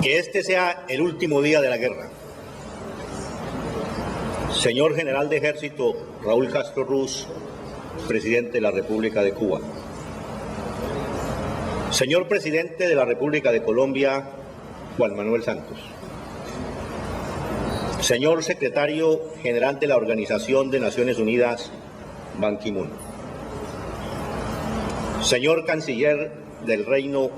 Que este sea el último día de la guerra. Señor General de Ejército Raúl Castro Ruz, Presidente de la República de Cuba. Señor Presidente de la República de Colombia, Juan Manuel Santos. Señor Secretario General de la Organización de Naciones Unidas, Ban Ki-moon. Señor Canciller del Reino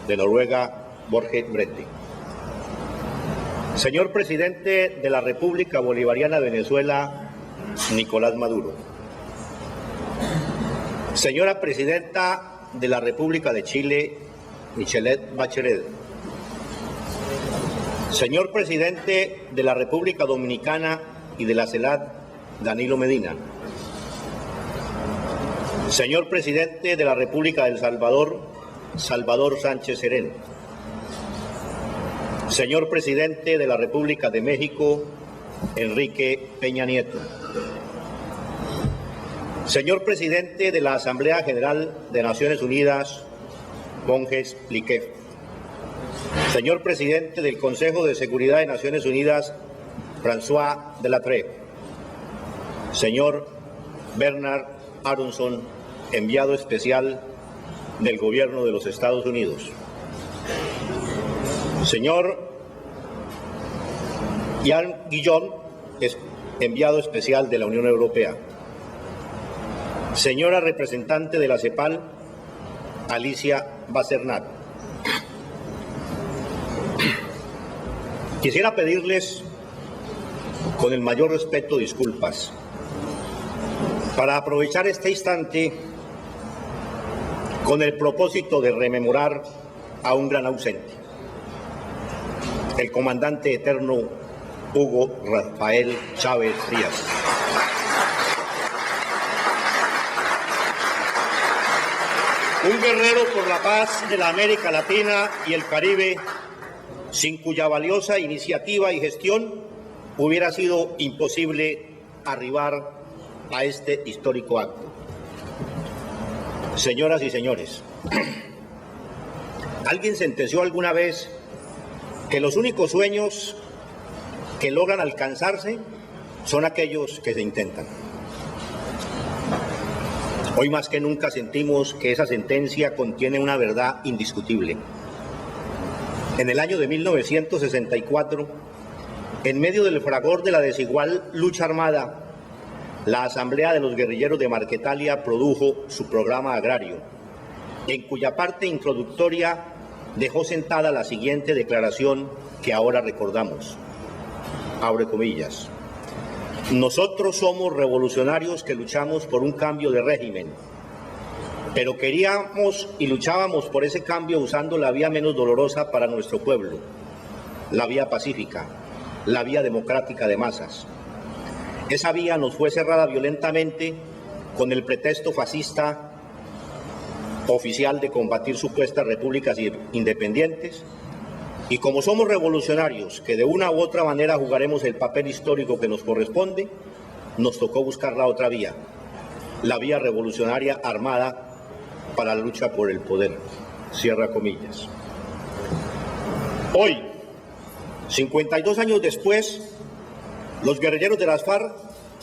de Noruega, Borge Brete. Señor Presidente de la República Bolivariana de Venezuela, Nicolás Maduro. Señora Presidenta de la República de Chile, Michelet Bachelet. Señor Presidente de la República Dominicana y de la CELAC, Danilo Medina. Señor Presidente de la República de El Salvador, Salvador Sánchez Serén. Señor Presidente de la República de México, Enrique Peña Nieto. Señor Presidente de la Asamblea General de Naciones Unidas, Monjes Pliquet. Señor Presidente del Consejo de Seguridad de Naciones Unidas, François Delattre. Señor Bernard Aronson, enviado especial del Gobierno de los Estados Unidos. Señor Jan Guillón, enviado especial de la Unión Europea. Señora representante de la CEPAL, Alicia Bacernat. Quisiera pedirles, con el mayor respeto, disculpas, para aprovechar este instante con el propósito de rememorar a un gran ausente, el comandante eterno Hugo Rafael Chávez Frías. Un guerrero por la paz de la América Latina y el Caribe, sin cuya valiosa iniciativa y gestión hubiera sido imposible arribar a este histórico acto. Señoras y señores, ¿alguien sentenció alguna vez que los únicos sueños que logran alcanzarse son aquellos que se intentan? Hoy más que nunca sentimos que esa sentencia contiene una verdad indiscutible. En el año de 1964, en medio del fragor de la desigual lucha armada, la Asamblea de los Guerrilleros de Marquetalia produjo su programa agrario, en cuya parte introductoria dejó sentada la siguiente declaración que ahora recordamos. Abre comillas. Nosotros somos revolucionarios que luchamos por un cambio de régimen, pero queríamos y luchábamos por ese cambio usando la vía menos dolorosa para nuestro pueblo, la vía pacífica, la vía democrática de masas. Esa vía nos fue cerrada violentamente con el pretexto fascista oficial de combatir supuestas repúblicas independientes, y como somos revolucionarios que de una u otra manera jugaremos el papel histórico que nos corresponde, nos tocó buscar la otra vía, la vía revolucionaria armada para la lucha por el poder. Cierra comillas. Hoy, 52 años después, los guerrilleros de las FARC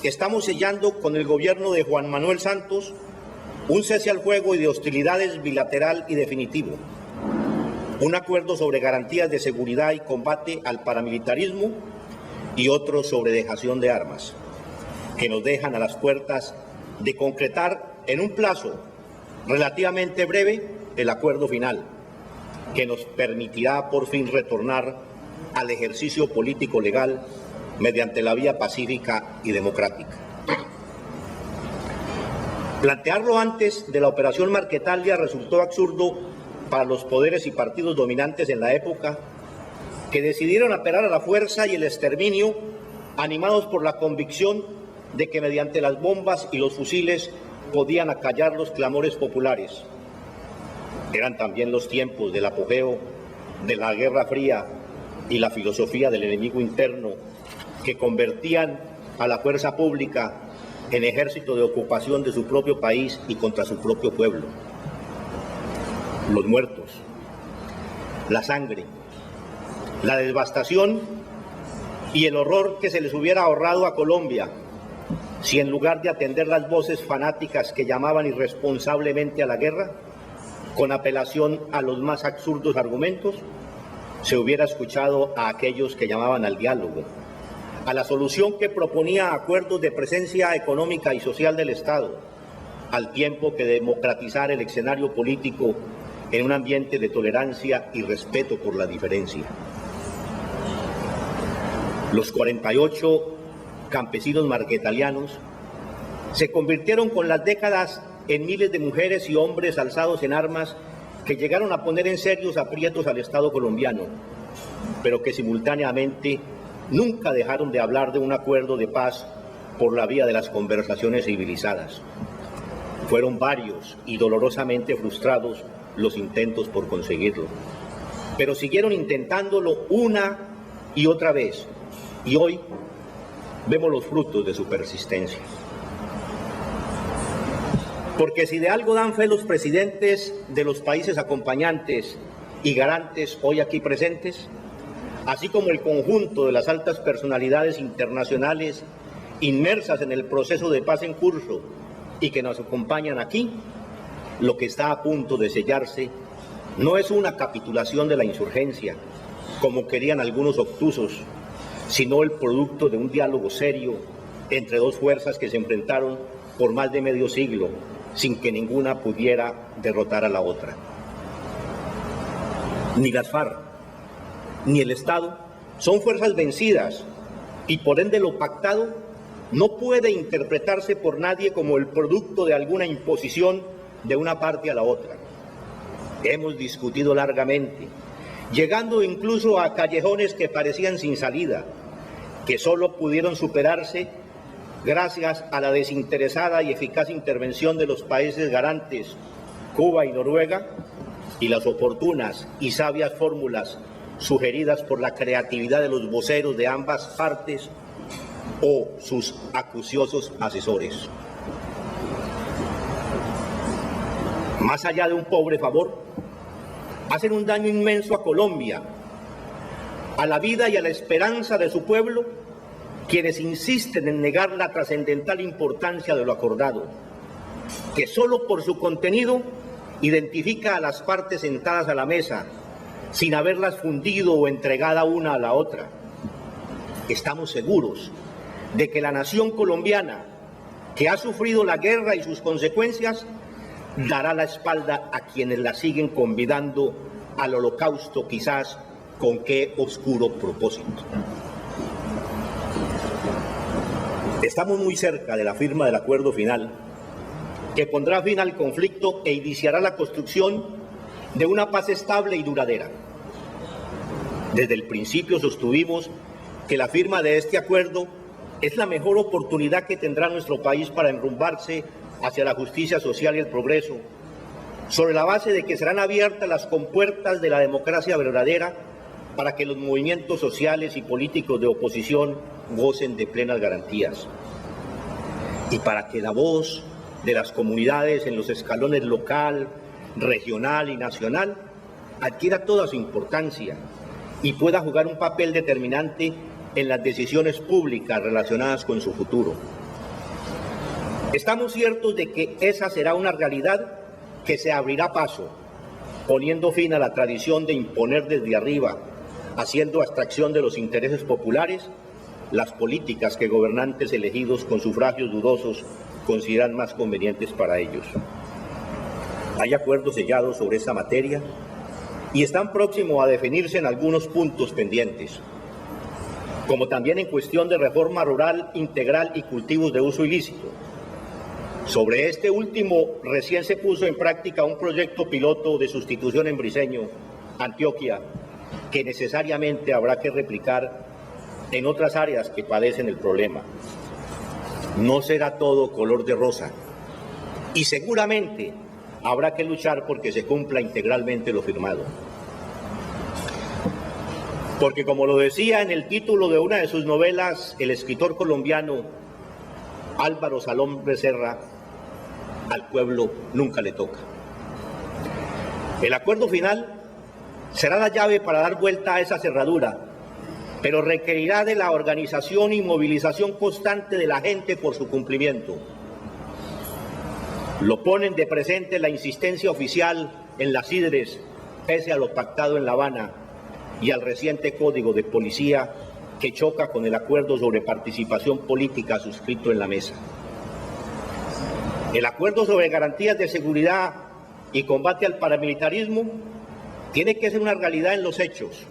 estamos sellando con el gobierno de Juan Manuel Santos un cese al fuego y de hostilidades bilateral y definitivo, un acuerdo sobre garantías de seguridad y combate al paramilitarismo y otro sobre dejación de armas, que nos dejan a las puertas de concretar en un plazo relativamente breve el acuerdo final, que nos permitirá por fin retornar al ejercicio político legal mediante la vía pacífica y democrática. Plantearlo antes de la Operación Marquetalia resultó absurdo para los poderes y partidos dominantes en la época, que decidieron apelar a la fuerza y el exterminio, animados por la convicción de que mediante las bombas y los fusiles podían acallar los clamores populares. Eran también los tiempos del apogeo de la Guerra Fría y la filosofía del enemigo interno, que convertían a la fuerza pública en ejército de ocupación de su propio país y contra su propio pueblo. Los muertos, la sangre, la devastación y el horror que se les hubiera ahorrado a Colombia si en lugar de atender las voces fanáticas que llamaban irresponsablemente a la guerra, con apelación a los más absurdos argumentos, se hubiera escuchado a aquellos que llamaban al diálogo, a la solución que proponía acuerdos de presencia económica y social del Estado, al tiempo que democratizar el escenario político en un ambiente de tolerancia y respeto por la diferencia. Los 48 campesinos marquetalianos se convirtieron con las décadas en miles de mujeres y hombres alzados en armas que llegaron a poner en serios aprietos al Estado colombiano, pero que simultáneamente nunca dejaron de hablar de un acuerdo de paz por la vía de las conversaciones civilizadas. Fueron varios y dolorosamente frustrados los intentos por conseguirlo, pero siguieron intentándolo una y otra vez, y hoy vemos los frutos de su persistencia. Porque si de algo dan fe los presidentes de los países acompañantes y garantes hoy aquí presentes, así como el conjunto de las altas personalidades internacionales inmersas en el proceso de paz en curso y que nos acompañan aquí, lo que está a punto de sellarse no es una capitulación de la insurgencia, como querían algunos obtusos, sino el producto de un diálogo serio entre dos fuerzas que se enfrentaron por más de medio siglo, sin que ninguna pudiera derrotar a la otra. Ni las FARC, ni el Estado son fuerzas vencidas, y por ende lo pactado no puede interpretarse por nadie como el producto de alguna imposición de una parte a la otra. Hemos discutido largamente, llegando incluso a callejones que parecían sin salida, que solo pudieron superarse gracias a la desinteresada y eficaz intervención de los países garantes, Cuba y Noruega, y las oportunas y sabias fórmulas sugeridas por la creatividad de los voceros de ambas partes o sus acuciosos asesores. Más allá de un pobre favor, hacen un daño inmenso a Colombia, a la vida y a la esperanza de su pueblo, quienes insisten en negar la trascendental importancia de lo acordado, que solo por su contenido identifica a las partes sentadas a la mesa, sin haberlas fundido o entregada una a la otra. Estamos seguros de que la nación colombiana, que ha sufrido la guerra y sus consecuencias, dará la espalda a quienes la siguen convidando al holocausto, quizás con qué oscuro propósito. Estamos muy cerca de la firma del acuerdo final, que pondrá fin al conflicto e iniciará la construcción de una paz estable y duradera. Desde el principio sostuvimos que la firma de este acuerdo es la mejor oportunidad que tendrá nuestro país para enrumbarse hacia la justicia social y el progreso, sobre la base de que serán abiertas las compuertas de la democracia verdadera para que los movimientos sociales y políticos de oposición gocen de plenas garantías, y para que la voz de las comunidades en los escalones local, regional y nacional adquiera toda su importancia y pueda jugar un papel determinante en las decisiones públicas relacionadas con su futuro. Estamos ciertos de que esa será una realidad que se abrirá paso, poniendo fin a la tradición de imponer desde arriba, haciendo abstracción de los intereses populares, las políticas que gobernantes elegidos con sufragios dudosos consideran más convenientes para ellos. Hay acuerdos sellados sobre esta materia y están próximos a definirse en algunos puntos pendientes, como también en cuestión de reforma rural integral y cultivos de uso ilícito. Sobre este último, recién se puso en práctica un proyecto piloto de sustitución en Briceño, Antioquia, que necesariamente habrá que replicar en otras áreas que padecen el problema. No será todo color de rosa y seguramente habrá que luchar porque se cumpla integralmente lo firmado. Porque como lo decía en el título de una de sus novelas el escritor colombiano Álvaro Salón Becerra, al pueblo nunca le toca. El acuerdo final será la llave para dar vuelta a esa cerradura, pero requerirá de la organización y movilización constante de la gente por su cumplimiento. Lo ponen de presente la insistencia oficial en las IDRES, pese a lo pactado en La Habana y al reciente Código de Policía que choca con el acuerdo sobre participación política suscrito en la mesa. El acuerdo sobre garantías de seguridad y combate al paramilitarismo tiene que ser una realidad en los hechos,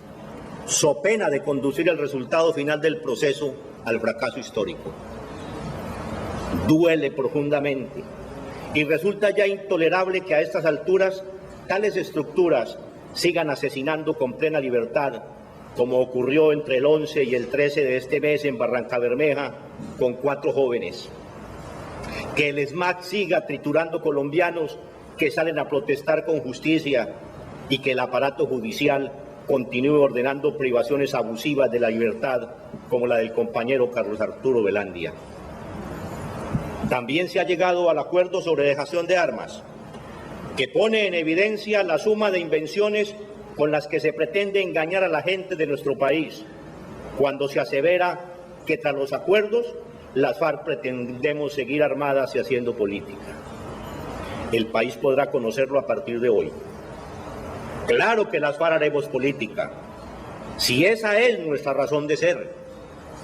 so pena de conducir el resultado final del proceso al fracaso histórico. Duele profundamente y resulta ya intolerable que a estas alturas tales estructuras sigan asesinando con plena libertad, como ocurrió entre el 11 y el 13 de este mes en Barrancabermeja con 4 jóvenes. Que el ESMAD siga triturando colombianos que salen a protestar con justicia y que el aparato judicial continúe ordenando privaciones abusivas de la libertad como la del compañero Carlos Arturo Velandia. También se ha llegado al acuerdo sobre dejación de armas, que pone en evidencia la suma de invenciones con las que se pretende engañar a la gente de nuestro país, cuando se asevera que tras los acuerdos las FARC pretendemos seguir armadas y haciendo política. El país podrá conocerlo a partir de hoy. Claro que las FARC haremos política, si esa es nuestra razón de ser,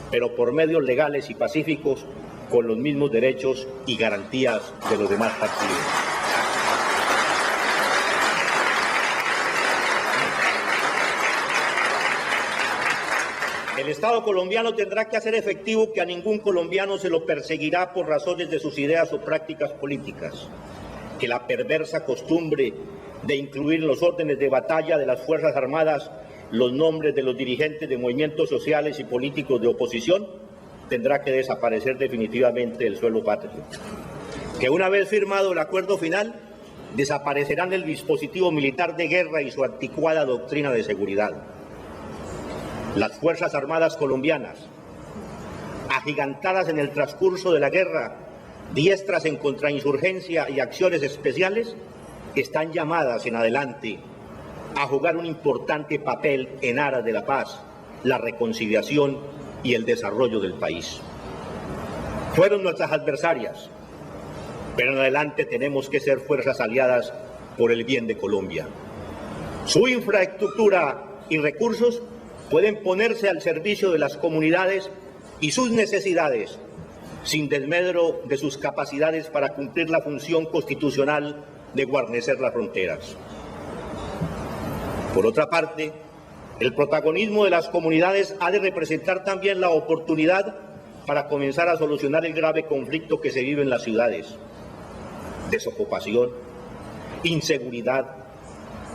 pero por medios legales y pacíficos, con los mismos derechos y garantías de los demás partidos. El Estado colombiano tendrá que hacer efectivo que a ningún colombiano se lo perseguirá por razones de sus ideas o prácticas políticas, que la perversa costumbre de incluir en los órdenes de batalla de las Fuerzas Armadas los nombres de los dirigentes de movimientos sociales y políticos de oposición tendrá que desaparecer definitivamente del suelo patrio. Que una vez firmado el acuerdo final, desaparecerán el dispositivo militar de guerra y su anticuada doctrina de seguridad. Las Fuerzas Armadas colombianas, agigantadas en el transcurso de la guerra, diestras en contrainsurgencia y acciones especiales, están llamadas en adelante a jugar un importante papel en aras de la paz, la reconciliación y el desarrollo del país. Fueron nuestras adversarias, pero en adelante tenemos que ser fuerzas aliadas por el bien de Colombia. Su infraestructura y recursos pueden ponerse al servicio de las comunidades y sus necesidades, sin desmedro de sus capacidades para cumplir la función constitucional de guarnecer las fronteras. Por otra parte, el protagonismo de las comunidades ha de representar también la oportunidad para comenzar a solucionar el grave conflicto que se vive en las ciudades. Desocupación, inseguridad,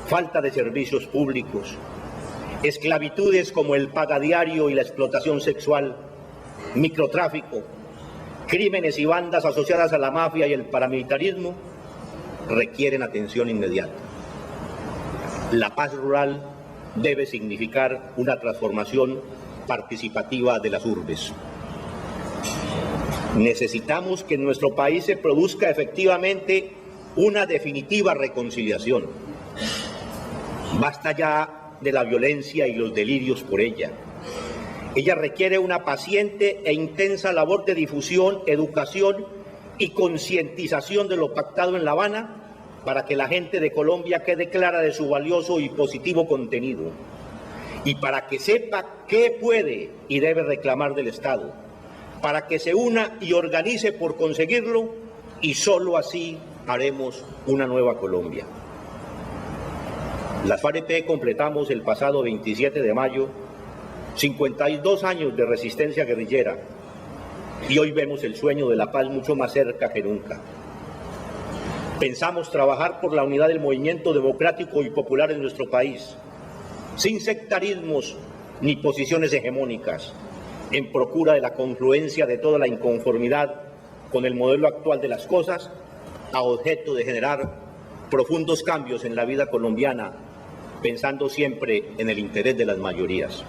falta de servicios públicos, esclavitudes como el pagadiario y la explotación sexual, microtráfico, crímenes y bandas asociadas a la mafia y el paramilitarismo requieren atención inmediata. La paz rural debe significar una transformación participativa de las urbes. Necesitamos que en nuestro país se produzca efectivamente una definitiva reconciliación. Basta ya de la violencia y los delirios por ella. Ella requiere una paciente e intensa labor de difusión, educación y concientización de lo pactado en La Habana para que la gente de Colombia quede clara de su valioso y positivo contenido y para que sepa qué puede y debe reclamar del Estado, para que se una y organice por conseguirlo y solo así haremos una nueva Colombia. Las FARC-EP completamos el pasado 27 de mayo 52 años de resistencia guerrillera y hoy vemos el sueño de la paz mucho más cerca que nunca. Pensamos trabajar por la unidad del movimiento democrático y popular en nuestro país, sin sectarismos ni posiciones hegemónicas, en procura de la confluencia de toda la inconformidad con el modelo actual de las cosas, a objeto de generar profundos cambios en la vida colombiana, pensando siempre en el interés de las mayorías.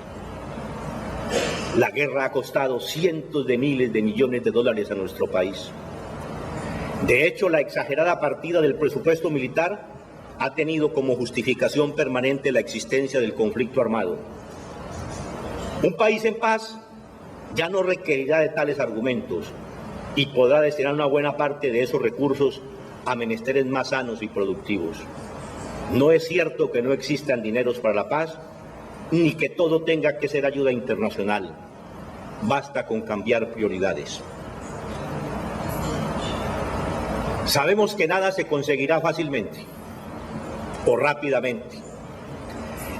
La guerra ha costado cientos de miles de millones de dólares a nuestro país. De hecho, la exagerada partida del presupuesto militar ha tenido como justificación permanente la existencia del conflicto armado. Un país en paz ya no requerirá de tales argumentos y podrá destinar una buena parte de esos recursos a menesteres más sanos y productivos. No es cierto que no existan dineros para la paz, ni que todo tenga que ser ayuda internacional. Basta con cambiar prioridades. Sabemos que nada se conseguirá fácilmente o rápidamente.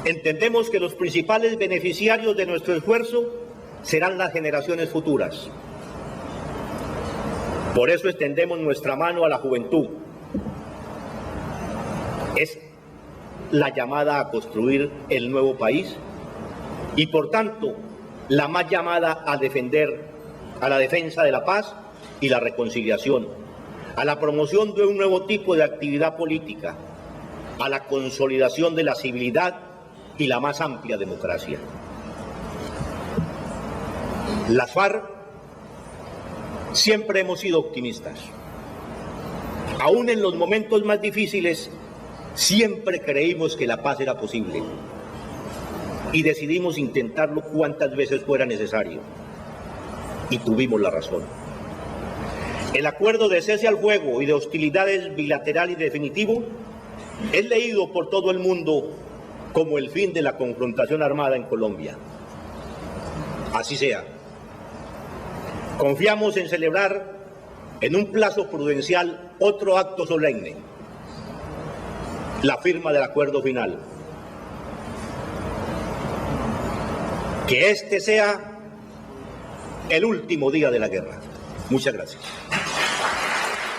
Entendemos que los principales beneficiarios de nuestro esfuerzo serán las generaciones futuras. Por eso extendemos nuestra mano a la juventud. Es la llamada a construir el nuevo país y, por tanto, la más llamada a la defensa de la paz y la reconciliación, a la promoción de un nuevo tipo de actividad política, a la consolidación de la civilidad y la más amplia democracia. Las FARC siempre hemos sido optimistas. Aún en los momentos más difíciles, siempre creímos que la paz era posible y decidimos intentarlo cuantas veces fuera necesario. Y tuvimos la razón. El acuerdo de cese al fuego y de hostilidades bilateral y definitivo es leído por todo el mundo como el fin de la confrontación armada en Colombia. Así sea. Confiamos en celebrar en un plazo prudencial otro acto solemne, la firma del acuerdo final. Que este sea el último día de la guerra. Muchas gracias.